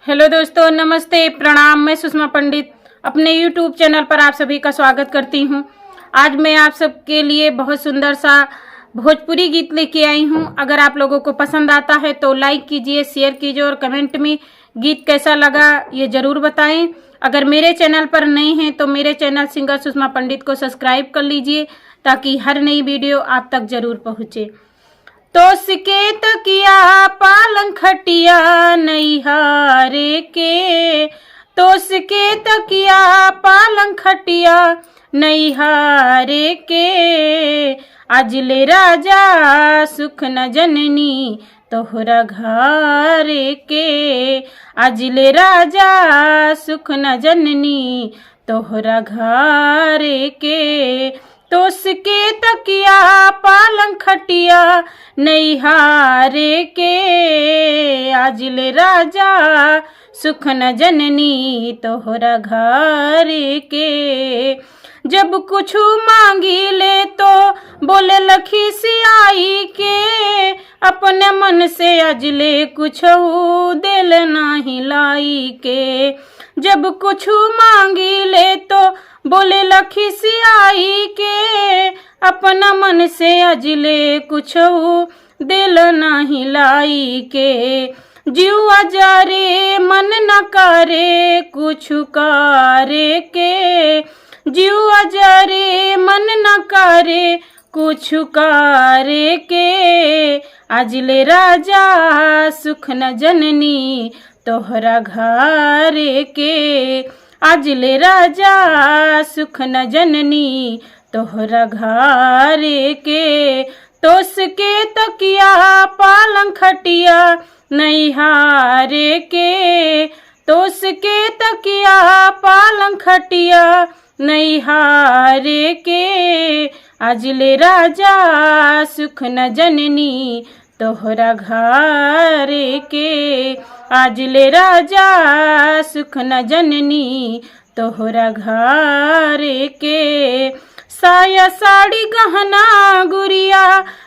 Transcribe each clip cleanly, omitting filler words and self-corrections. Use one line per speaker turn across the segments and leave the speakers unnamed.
Hello दोस्तों, नमस्ते, प्रणाम। मैं सुषमा पंडित अपने YouTube चैनल पर आप सभी का स्वागत करती हूं। आज मैं आप सबके लिए बहुत सुंदर सा भोजपुरी गीत लेके आई हूं। अगर आप लोगों को पसंद आता है तो लाइक कीजिए, शेयर कीजिए और कमेंट में गीत कैसा लगा ये ज़रूर बताएं। अगर मेरे चैनल पर नए हैं तो मेरे चैनल सिंगर सुषमा पंडित को सब्सक्राइब कर लीजिए ताकि हर नई वीडियो आप तक ज़रूर पहुँचे। तो सिके तकिया पालंग खटिया नैहारे के, तो सिके तकिया पालंग खटिया नैहारे के, अजले राजा सुख न जननी तोहरा घरे के, अजले राजा सुख न जननी तोहरा घरे के। तो सिके तकिया पालंग खटिया नैहारे के, आजिले राजा सुख न जननी तोहरा घरे के। जब कुछ मांगी ले तो बोले लखी सियाई के, अपने मन से अजले कुछ दिल नाही लाई के। जब कुछ मांगी ले तो बोले लखी सियाई के, अपना मन से अजले कुछ दिल नहीं लाई के। जीवा जारे मन न करे कुछ करे के, जीवा जारे मन न करे कुछ करे के, अजले राजा सुख न जननी तोहरा घरे के, अजले राजा सुख न जननी तोहरा घरे के। तो सिके तकिया पालंग खटिया नैहारे के, तो सिके तकिया पालंग खटिया नैहारे के, अजले राजा सुख न जननी तोहरा घरे के, आजले राजा सुख न जननी तोहरा घरे के। साया साड़ी गहना गुड़िया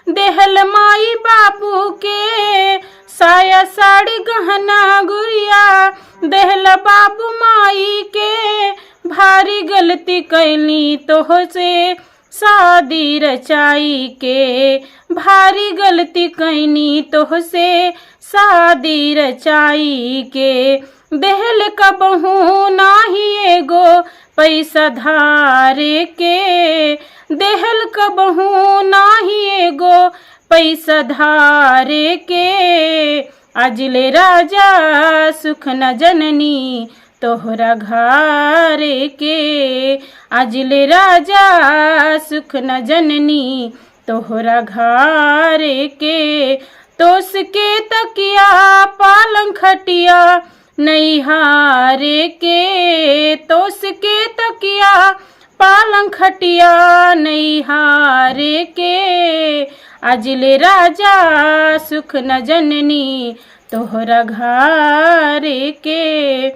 देहल माई बापू के, साया साड़ी गहना गुड़िया देहल बाबू माई के, भारी गलती कैली तोह से शादी रचाई के, भारी गलती कैनी तोह से शादी रचाई के। देहल कबहू नाही एगो पैसा धारे के, देहल कबहू नाही एगो पैसा धारे के, अजले राजा सुख न जननी तोहरा घरे के, अजले राजा सुख न जननी तोहरा घरे के। तो सिके तकिया पालंग खटिया नैहारे के, तो सिके तकिया पालंग खटिया नैहारे के, अजले राजा सुख न जननी तोहरा घरे के।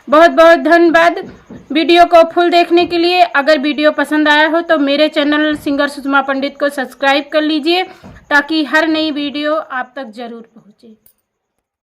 बहुत बहुत धन्यवाद वीडियो को फुल देखने के लिए। अगर वीडियो पसंद आया हो तो मेरे चैनल सिंगर सुषमा पंडित को सब्सक्राइब कर लीजिए ताकि हर नई वीडियो आप तक ज़रूर पहुँचे।